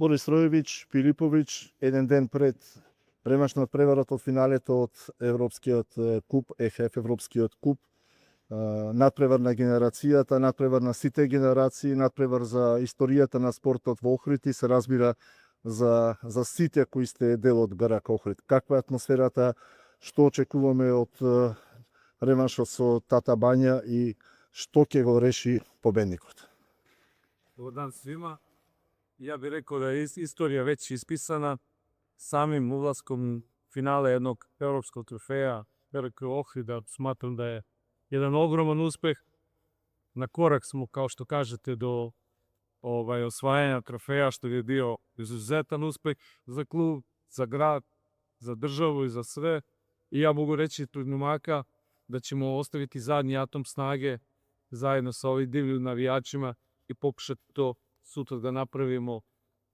Борис Ројовиќ, Филиповиќ, еден ден пред премашна преварот од финалето од Европскиот куп, ЕФФ Европскиот куп, надпревар на генерацијата, надпревар на сите генерации, надпревар за историјата на спортот во Охрид и се разбира за сите кои сте дел од ГРК Охрид. Каква е атмосферата, што очекуваме од реманшот со Тата Бања и што ќе го реши победникот? Dobar dan svima. Ja bih rekao da je istorija već ispisana samim ulaskom finale jednog europskog trofeja BRK Ohrida. Smatram da je jedan ogroman uspeh. Na korak smo, kao što kažete, do osvajanja trofeja, što je bio izuzetan uspeh za klub, za grad, za državu i za sve. I ja mogu reći tu numaka da ćemo ostaviti zadnji atom snage zajedno sa ovim divljim navijačima i pokušati to sutra da napravimo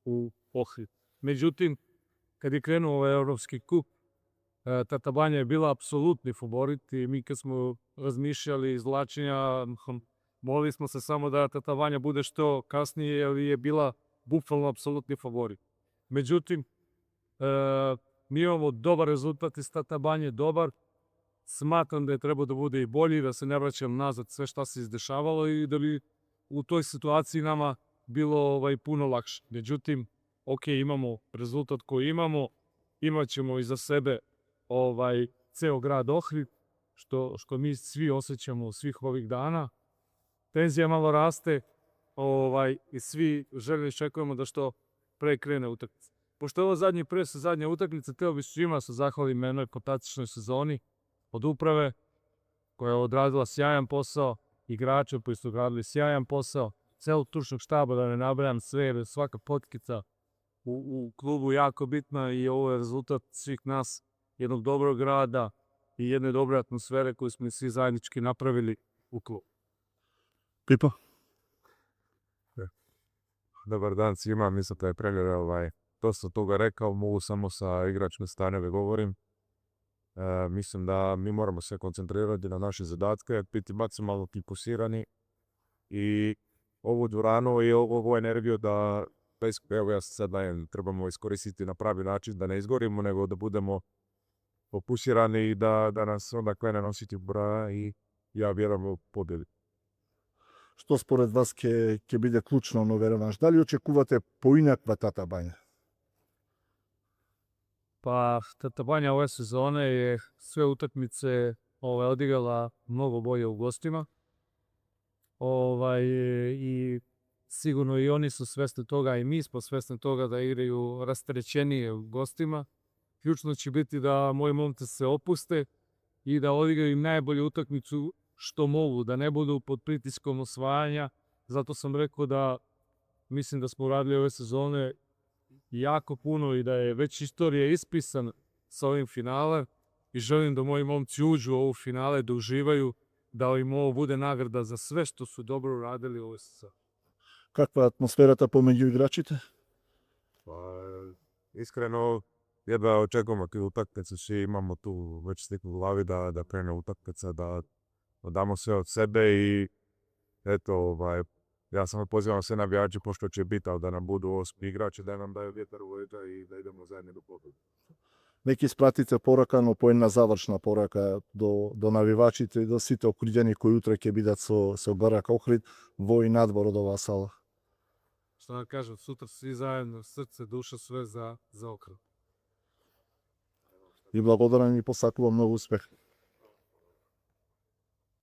u Ohridu. Međutim, kad je krenuo ovaj Evropski kup, Tata Banja je bila apsolutni favorit i mi kad smo razmišljali izvlačenja, molili smo se samo da Tata Banja bude što kasnije, jer je bila bukvalno apsolutni favorit. Međutim, mi imamo dobar rezultat iz Tata Banje, dobar. Smatram da je trebao da bude i bolji, da se ne vraćam nazad sve šta se izdešavalo i da bi u toj situaciji nama bilo puno lakše. Međutim, ok, imamo rezultat koji imamo, imat ćemo iza sebe ceo grad Ohrid, što mi svi osjećamo svih ovih dana. Tenzija malo raste i svi željno iščekujemo da što pre krene utakmica. Pošto je ovo zadnja utakmica, teo bih svima se zahvalim na jednoj fantastičnoj sezoni od uprave koja je odradila sjajan posao, igrača koji su odradili sjajan posao, celog stručnog štaba, da ne nabrajam sve, jer je svaka potkica u klubu jako bitna i ovo je rezultat svih nas, jednog dobrog rada i jedne dobre atmosfere koju smo svi zajednički napravili u klubu. Pipo? Dobar dan svima, mislim da je Pregled dosta toga rekao, mogu samo sa igračke strane da govorim. Mislim da mi moramo se koncentrirati na naše zadatke, biti maksimalno fokusirani i ovu dvoranu i ovu energiju da, evo ja sad trebamo iskoristiti na pravi način, da ne izgorimo, nego da budemo fokusirani i da nas onda krene nositi bra i ja vjerujem u pobjedi. Што според вас ќе биде клучно на овој реванш? Дали очекувате поинаква Тата Бања? Pa Tata Banja ove sezone je sve utakmice odigrala mnogo bolje u gostima. I sigurno i oni su svesni toga i mi smo svesni toga da igraju rasterećenije u gostima. Ključno će biti da moji momci se opuste i da odigraju im najbolju utakmicu što mogu, da ne budu pod pritiskom osvajanja. Zato sam rekao da mislim da smo uradili ove sezone jako puno i da je već istorija ispisana sa ovim finalem i želim da moji momci uđu u ovo finale, da uživaju, da im ovo bude nagrada za sve što su dobro uradili u ovoj sezoni. Каква е атмосферата помеѓу играчите? Iskreno, jedva očekujemo tu utakmicu, svi imamo tu već sliku u glavi da krene utakmica, da damo sve od sebe i eto, ja samo pozivam sve navijače, pošto će biti, ali da nam budu 8 igrači, da nam daju vjetar u leđa i da idemo zajedno do pobjede. Неки испратите порака, но по една завршна порака до навивачите и до сите охриѓани кои утре ќе бидат со ГРК Охрид во и надвор од оваа сала. Što da kažem, sutra svi zajedno, srce, duša, sve za Ohrid. И благодарам и посакувам многу успех.